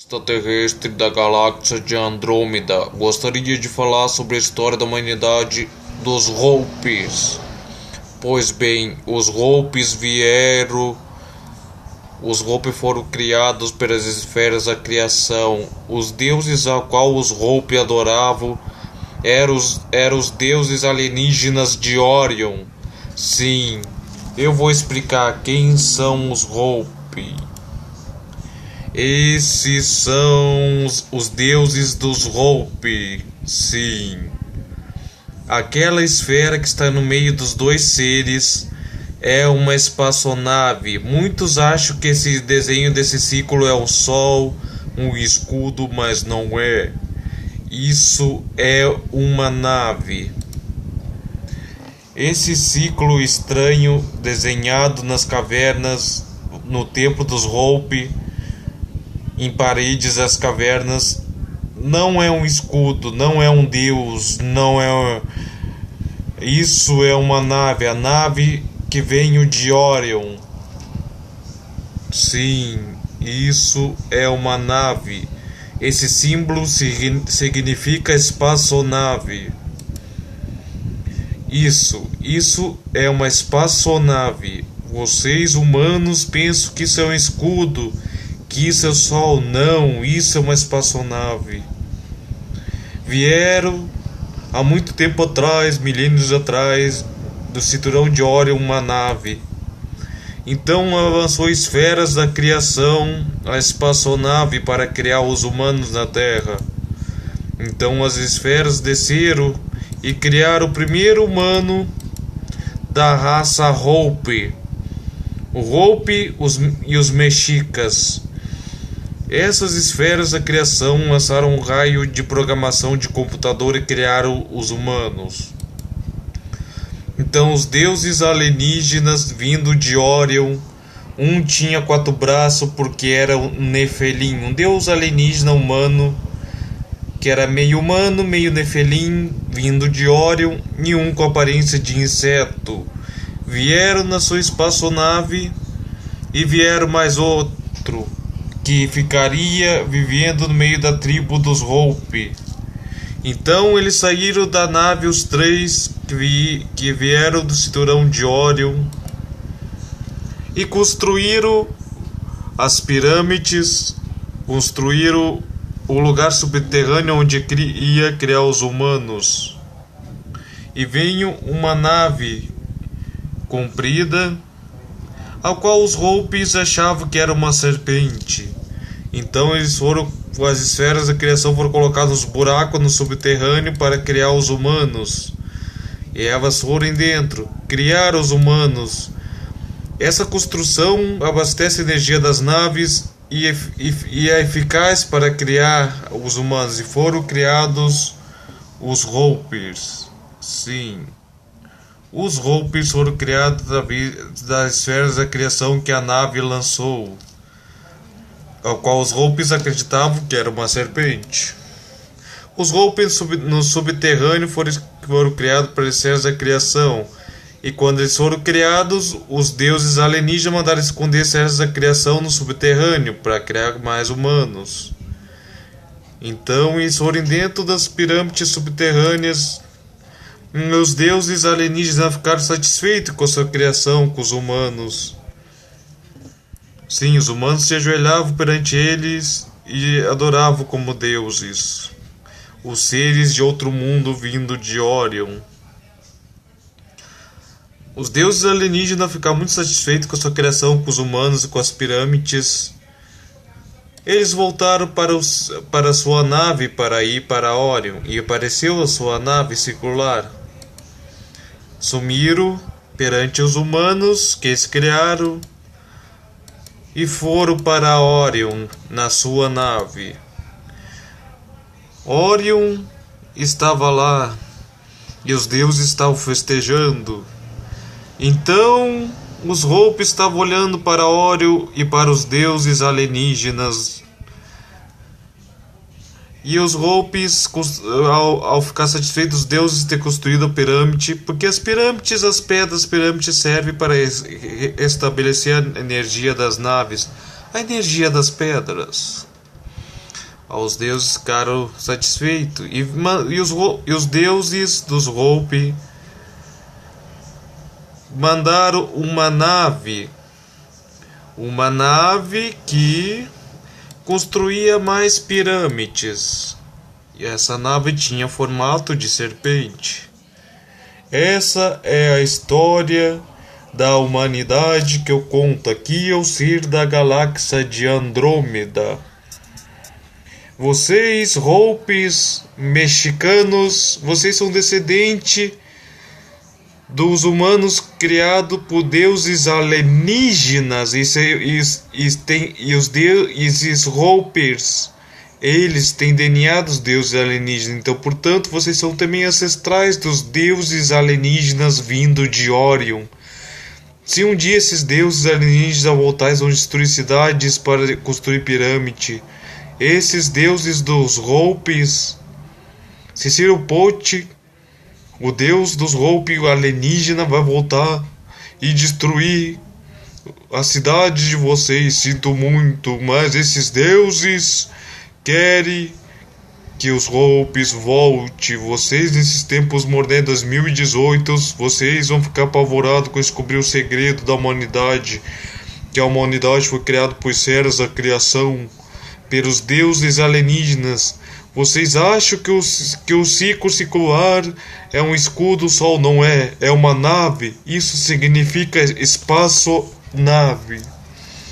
Extraterrestre da galáxia de Andrômeda. Gostaria de falar sobre a história da humanidade dos Hopis. Pois bem, os Hopis vieram. Os Hopi foram criados pelas esferas da criação. Os deuses a qual os Hopi adoravam eram os deuses alienígenas de Orion. Sim, eu vou explicar quem são os Hopi. Esses são os deuses dos Hopi. Sim. Aquela esfera que está no meio dos dois seres é uma espaçonave. Muitos acham que esse desenho desse ciclo é o Sol, um escudo, mas não é. Isso é uma nave. Esse ciclo estranho desenhado nas cavernas no tempo dos Hopi, em paredes das cavernas, não é um escudo, não é um deus, não é. Isso é uma nave, a nave que veio de Orion. Sim, isso é uma nave. Esse símbolo significa espaçonave. Isso é uma espaçonave. Vocês humanos pensam que isso é um escudo, que isso é o Sol. Não, isso é uma espaçonave. Vieram há muito tempo atrás, milênios atrás, do cinturão de Orion, uma nave. Então avançou esferas da criação, a espaçonave, para criar os humanos na Terra. Então as esferas desceram e criaram o primeiro humano da raça Hopi. O Hopi e os mexicas. Essas esferas da criação lançaram um raio de programação de computador e criaram os humanos. Então os deuses alienígenas vindo de Orion, um tinha 4 braços porque era um Nefelim, um deus alienígena humano, que era meio humano, meio Nefelim, vindo de Orion, e um com aparência de inseto. Vieram na sua espaçonave e vieram mais outro, que ficaria vivendo no meio da tribo dos Hopi. Então eles saíram da nave, os três que vieram do cinturão de Orion, e construíram as pirâmides, construíram o lugar subterrâneo onde ia criar os humanos. E veio uma nave comprida, a qual os Hopis achavam que era uma serpente. Então eles foram, as esferas da criação foram colocadas nos buracos no subterrâneo para criar os humanos. E elas foram dentro, criaram os humanos. Essa construção abastece a energia das naves e é eficaz para criar os humanos. E foram criados os Hopis. Sim. Os Hopis foram criados das esferas da criação que a nave lançou, ao qual os Hopis acreditavam que era uma serpente. Os Hopis no subterrâneo foram criados pelas esferas da criação. E quando eles foram criados, os deuses alienígenas mandaram esconder as esferas da criação no subterrâneo para criar mais humanos. Então eles foram dentro das pirâmides subterrâneas. Os deuses alienígenas ficaram satisfeitos com a sua criação, com os humanos. Sim, os humanos se ajoelhavam perante eles e adoravam como deuses, os seres de outro mundo vindo de Orion. Os deuses alienígenas ficaram muito satisfeitos com a sua criação, com os humanos e com as pirâmides. Eles voltaram para sua nave para ir para Orion, e apareceu a sua nave circular. Sumiram perante os humanos que eles criaram e foram para Orion na sua nave. Orion estava lá e os deuses estavam festejando. Então os Hopi estavam olhando para Orion e para os deuses alienígenas. E os Hopis, ao ficar satisfeitos, os deuses ter construído a pirâmide, porque as pirâmides, as pedras das pirâmides servem para estabelecer a energia das naves, a energia das pedras. Os deuses ficaram satisfeitos. E os deuses dos Hopi mandaram uma nave que construía mais pirâmides. E essa nave tinha formato de serpente. Essa é a história da humanidade que eu conto aqui ao ser da galáxia de Andrômeda. Vocês, Hopis, mexicanos, vocês são descendentes dos humanos criados por deuses alienígenas e esses Hopis, eles têm DNA dos deuses alienígenas. Então, portanto, vocês são também ancestrais dos deuses alienígenas vindo de Orion. Se um dia esses deuses alienígenas voltarem, vão destruir cidades para construir pirâmide. Esses deuses dos Hopis, Huitzilopochtli, o deus dos Hopi alienígena, vai voltar e destruir a cidade de vocês. Sinto muito, mas esses deuses querem que os Hopis voltem. Vocês, nesses tempos modernos, 2018, vocês vão ficar apavorados com descobrir o segredo da humanidade, que a humanidade foi criada por seres da criação, pelos deuses alienígenas. Vocês acham que o ciclo circular é um escudo? O Sol não é, é uma nave. Isso significa espaço-nave.